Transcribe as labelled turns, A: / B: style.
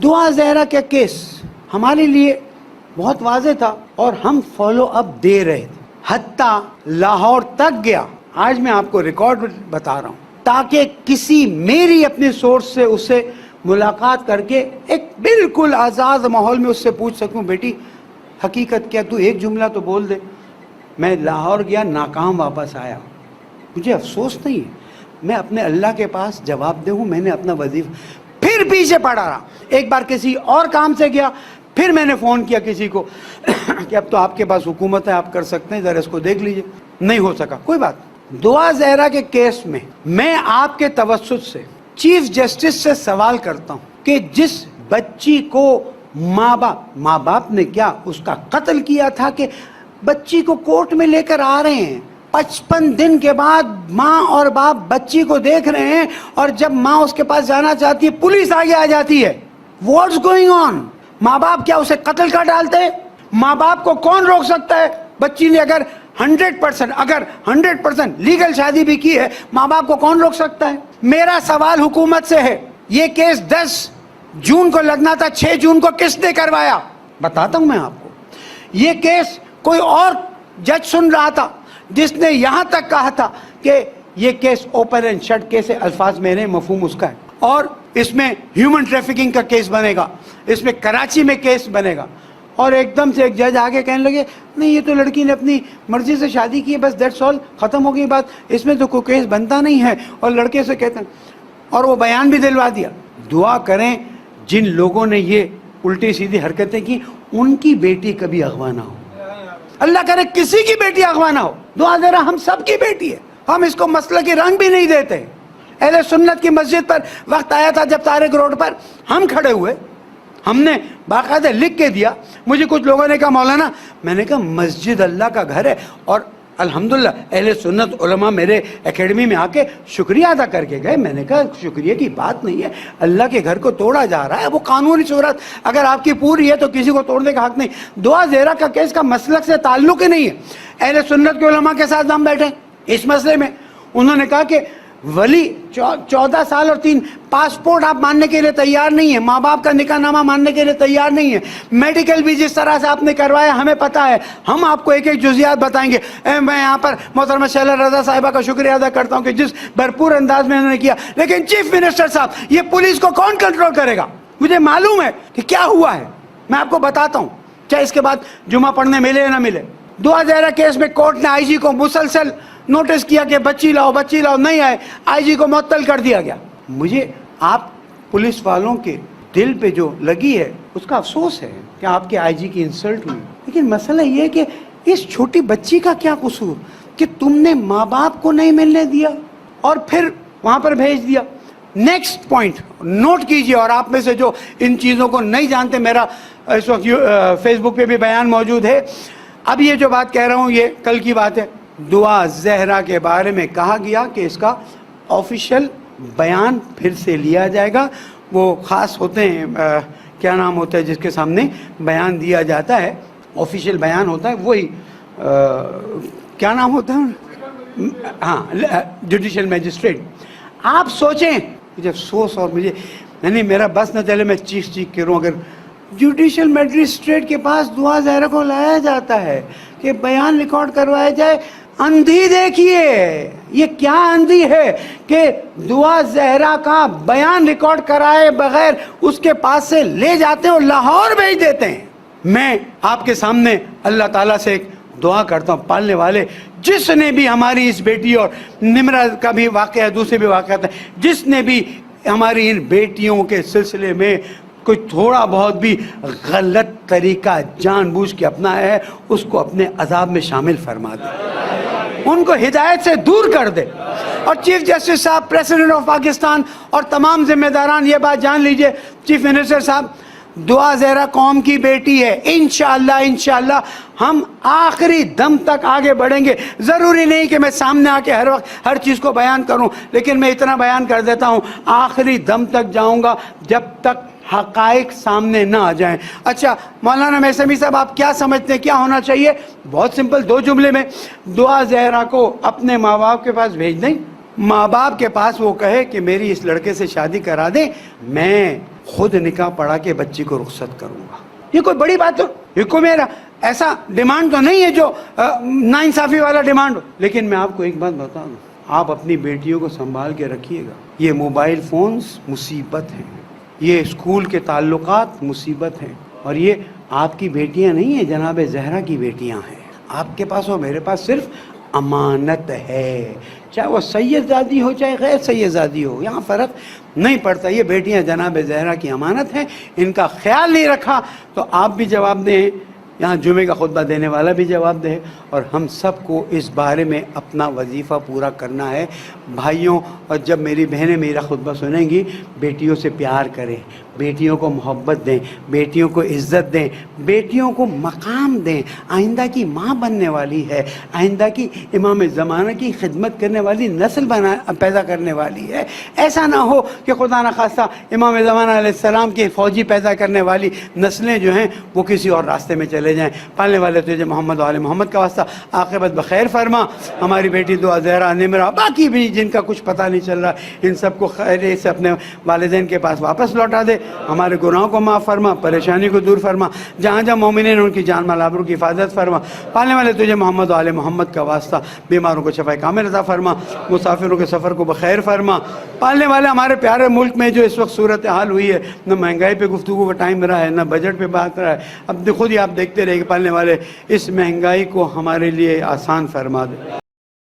A: دعا زہرا کا کیس ہمارے لیے بہت واضح تھا اور ہم فالو اپ دے رہے تھے، حتیٰ لاہور تک گیا. آج میں آپ کو ریکارڈ بتا رہا ہوں تاکہ کسی میری اپنے سورس سے اس سے ملاقات کر کے ایک بالکل آزاد ماحول میں اس سے پوچھ سکوں، بیٹی حقیقت کیا، تو ایک جملہ تو بول دے. میں لاہور گیا، ناکام واپس آیا. مجھے افسوس نہیں ہے، میں اپنے اللہ کے پاس جواب دہ ہوں. میں نے اپنا وظیفہ پھر پیچھے پڑا رہا. ایک بار کسی اور کام سے گیا، پھر میں نے فون کیا کسی کو کہ اب تو آپ کے پاس حکومت ہے، آپ کر سکتے ہیں، ذرا اس کو دیکھ لیجئے. نہیں ہو سکا، کوئی بات. دعا زہرا کے کیس میں میں آپ کے توسط سے چیف جسٹس سے سوال کرتا ہوں کہ جس بچی کو ماں باپ نے کیا اس کا قتل کیا تھا، کہ بچی کو کورٹ میں لے کر آ رہے ہیں، 55 دن کے بعد ماں اور باپ بچی کو دیکھ رہے ہیں، اور جب ماں اس کے پاس جانا چاہتی ہے پولیس آگے آ جاتی ہے. What's going on? ماں باپ کیا اسے قتل کر ڈالتے؟ ماں باپ کو کون روک سکتا ہے؟ بچی نے اگر 100% لیگل شادی بھی کی ہے، ماں باپ کو کون روک سکتا ہے؟ میرا سوال حکومت سے ہے، یہ کیس 10 جون کو لگنا تھا، 6 جون کو کس نے کروایا؟ بتاتا ہوں میں آپ کو. یہ کیس کوئی اور جج سن رہا تھا جس نے یہاں تک کہا تھا کہ یہ case open and shut case ہے. الفاظ میرے، مفہوم اس کا ہے، اور اس میں ہیومن ٹریفکنگ کا کیس بنے گا، اس میں کراچی میں کیس بنے گا. اور ایک دم سے ایک جج آگے کہنے لگے نہیں یہ تو لڑکی نے اپنی مرضی سے شادی کی ہے، بس دیٹس آل، ختم ہو گئی بات، اس میں تو کوئی کیس بنتا نہیں ہے. اور لڑکے سے کہتے ہیں، اور وہ بیان بھی دلوا دیا. دعا کریں جن لوگوں نے یہ الٹی سیدھی حرکتیں کی ان کی بیٹی کبھی اغوا نہ ہو. اللہ کرے کسی کی بیٹی اغوا نہ ہو. دعا زہرا ہم سب کی بیٹی ہے، ہم اس کو مسلکی رنگ بھی نہیں دیتے. اہل سنت کی مسجد پر وقت آیا تھا جب طارق روڈ پر ہم کھڑے ہوئے، ہم نے باقاعدہ لکھ کے دیا. مجھے کچھ لوگوں نے کہا مولانا، میں نے کہا مسجد اللہ کا گھر ہے، اور الحمدللہ اہل سنت علماء میرے اکیڈمی میں آ کے شکریہ ادا کر کے گئے. میں نے کہا شکریہ کی بات نہیں ہے، اللہ کے گھر کو توڑا جا رہا ہے، وہ قانونی صورت اگر آپ کی پوری ہے تو کسی کو توڑنے کا حق نہیں. دعا زہرا کا کیس کا مسلک سے تعلق ہی نہیں ہے. اہل سنت کے علماء کے ساتھ ہم بیٹھے اس مسئلے میں، انہوں نے کہا کہ ولی 14 سال اور 3 پاسپورٹ آپ ماننے کے لیے تیار نہیں ہے، ماں باپ کا نکاح نامہ ماننے کے لیے تیار نہیں ہے، میڈیکل بھی جس طرح سے آپ نے کروایا ہمیں پتا ہے، ہم آپ کو ایک ایک جزیات بتائیں گے. میں یہاں پر محترمہ شیلا رضا صاحبہ کا شکریہ ادا کرتا ہوں کہ جس بھرپور انداز میں انہوں نے کیا. لیکن چیف منسٹر صاحب، یہ پولیس کو کون کنٹرول کرے گا؟ مجھے معلوم ہے کہ کیا ہوا ہے، میں آپ کو بتاتا ہوں، چاہے اس کے بعد جمعہ پڑھنے ملے یا نہ ملے. دعا زہرا کیس میں کورٹ نے آئی جی کو مسلسل نوٹس کیا کہ بچی لاؤ، نہیں آئے، آئی جی کو معطل کر دیا گیا. مجھے آپ پولیس والوں کے دل پہ جو لگی ہے اس کا افسوس ہے کہ آپ کے آئی جی کی انسلٹ ہوئی. لیکن مسئلہ یہ ہے کہ اس چھوٹی بچی کا کیا قصور کہ تم نے ماں باپ کو نہیں ملنے دیا اور پھر وہاں پر بھیج دیا. نیکسٹ پوائنٹ نوٹ کیجئے، اور آپ میں سے جو ان چیزوں کو نہیں جانتے، میرا اس وقت فیس بک پہ بھی بیان موجود ہے. اب یہ جو بات کہہ رہا ہوں یہ کل کی بات ہے. دعا زہرا کے بارے میں کہا گیا کہ اس کا آفیشیل بیان پھر سے لیا جائے گا. وہ خاص ہوتے ہیں، کیا نام ہوتا ہے جس کے سامنے بیان دیا جاتا ہے، آفیشیل بیان ہوتا ہے، وہی کیا نام ہوتا ہے؟ ہاں، جوڈیشل میجسٹریٹ. آپ سوچیں، مجھے افسوس اور مجھے نہیں، میرا بس نہ چلے میں چیخ کروں، اگر جوڈیشل میجسٹریٹ کے پاس دعا زہرا کو لایا جاتا ہے کہ بیان ریکارڈ کروایا جائے. اندھی دیکھیے، یہ کیا اندھی ہے کہ دعا زہرا کا بیان ریکارڈ کرائے بغیر اس کے پاس سے لے جاتے ہیں اور لاہور بھیج دیتے ہیں. میں آپ کے سامنے اللہ تعالیٰ سے ایک دعا کرتا ہوں، پالنے والے جس نے بھی ہماری اس بیٹی، اور نمرہ کا بھی واقعہ، دوسرے بھی واقعات ہیں، جس نے بھی ہماری ان بیٹیوں کے سلسلے میں کوئی تھوڑا بہت بھی غلط طریقہ جان بوجھ کے اپنایا ہے، اس کو اپنے عذاب میں شامل فرما دے، ان کو ہدایت سے دور کر دے. اور چیف جسٹس صاحب، پریزیڈنٹ آف پاکستان اور تمام ذمہ داران یہ بات جان لیجئے، چیف منسٹر صاحب، دعا زہرا قوم کی بیٹی ہے. انشاءاللہ ہم آخری دم تک آگے بڑھیں گے. ضروری نہیں کہ میں سامنے آ کے ہر وقت ہر چیز کو بیان کروں، لیکن میں اتنا بیان کر دیتا ہوں، آخری دم تک جاؤں گا جب تک حقائق سامنے نہ آ جائیں. اچھا مولانا میثمی صاحب، آپ کیا سمجھتے ہیں کیا ہونا چاہیے؟ بہت سمپل، 2 جملے میں. دعا زہرا کو اپنے ماں باپ کے پاس بھیج دیں، ماں باپ کے پاس وہ کہے کہ میری اس لڑکے سے شادی کرا دیں، میں خود نکاح پڑھا کے بچی کو رخصت کروں گا. یہ کوئی بڑی بات ہو, یہ کوئی میرا ایسا ڈیمانڈ تو نہیں ہے جو ناانصافی والا ڈیمانڈ ہو. لیکن میں آپ کو ایک بات بتا دوں, آپ اپنی بیٹیوں کو سنبھال کے رکھیے گا. یہ موبائل فونز مصیبت ہیں, یہ اسکول کے تعلقات مصیبت ہیں, اور یہ آپ کی بیٹیاں نہیں ہیں, جناب زہرا کی بیٹیاں ہیں. آپ کے پاس اور میرے پاس صرف امانت ہے, چاہے وہ سید زادی ہو چاہے غیر سید زادی ہو, یہاں فرق نہیں پڑتا. یہ بیٹیاں جناب زہرا کی امانت ہیں, ان کا خیال نہیں رکھا تو آپ بھی جواب دیں, یہاں جمعے کا خطبہ دینے والا بھی جواب دے, اور ہم سب کو اس بارے میں اپنا وظیفہ پورا کرنا ہے. بھائیوں, اور جب میری بہنیں میرا خطبہ سنیں گی, بیٹیوں سے پیار کریں, بیٹیوں کو محبت دیں, بیٹیوں کو عزت دیں, بیٹیوں کو مقام دیں. آئندہ کی ماں بننے والی ہے, آئندہ کی امام زمانہ کی خدمت کرنے والی نسل پیدا کرنے والی ہے. ایسا نہ ہو کہ خدا نخواستہ امام زمانہ علیہ السلام کی فوجی پیدا کرنے والی نسلیں جو ہیں وہ کسی اور راستے میں چلے جائیں. پالنے والے تجھے محمد و آل محمد کا واسطہ عاقبت بخیر فرما. ہماری بیٹی دعا زہرا نمرہ, باقی بھی جن کا کچھ پتہ نہیں چل رہا, ان سب کو خیر سے اپنے والدین کے پاس واپس لوٹا دے. ہمارے گناہوں کو معاف فرما, پریشانی کو دور فرما, جہاں جہاں مومنین ان کی جان مال آبرو کی حفاظت فرما. پالنے والے تجھے محمد و آل محمد کا واسطہ بیماروں کو شفا کامل عطا فرما, مسافروں کے سفر کو بخیر فرما. پالنے والے ہمارے پیارے ملک میں جو اس وقت صورتحال ہوئی ہے, نہ مہنگائی پہ گفتگو کا ٹائم رہا ہے, نہ بجٹ پہ بات رہا ہے. اب خود ہی آپ دیکھتے رہے کہ پالنے والے اس مہنگائی کو ہمارے لیے آسان فرما دے.